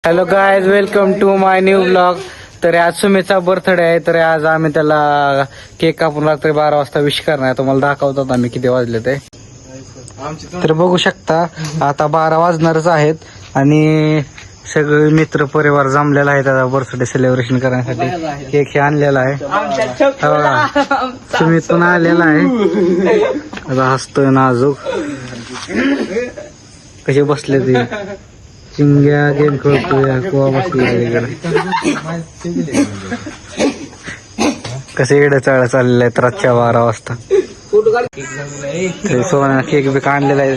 Hello guys, welcome to my new blog. तर आज सुमीचा birthday आहे. तर आज आम्ही त्याला केक कापून रात्री 12 वाजता विश करणार. तुम्हाला दाखवतात आम्ही किती वाजले ते. तर बघू शकता आता 12 वाजणारच आहेत आणि सगळे मित्र परिवार जमलेला आहे त्याचा बर्थडे सेलिब्रेशन करण्यासाठी. केक हे आणलेला आहे, सुमित पण आलेला आहे. आता हसतोय नाजूक. कसे बसले ते चिंग्या गेम खेळतोय किंवा बसले कसे येडं चाळ चाललेलं आहे रातच्या 12 वाजता. सोन्या केक बी आणलेला आहे,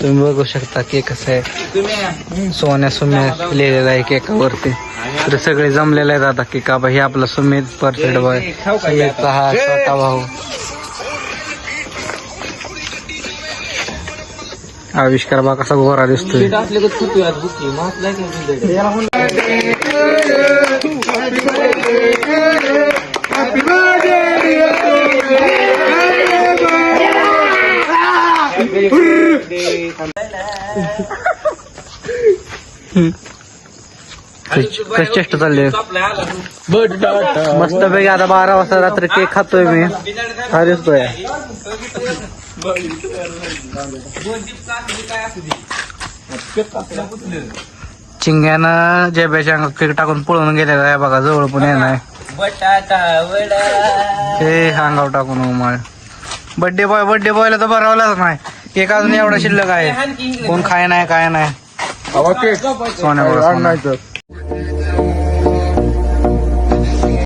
तुम्ही बघू शकता केक कसं आहे. सोन्या सुम्या लिहिलेला आहे केकावरती. तर सगळे जमलेले आहेत आता केक कापा. हे आपला सुमित बर्थडे बॉय, सुमितचा हा छोटा भाऊ आविष्कार बा कसा गोरा दिसतोय. कशी चेष्ट चालली मस्त पैकी. आता 12 वाजता रात्री केक खातोय मी. हा दिसतोय चिंग्यानं जेब्याच्या अंगात केक टाकून पळून गेलेला आहे बघा. जवळ पण येणार हे अंगावर टाकून उमाळ. बर्थडे बॉयला तर भरवलाच नाही. केक अजून एवढा शिल्लक आहे, कोण खाय नाही काय नाही. सोन्या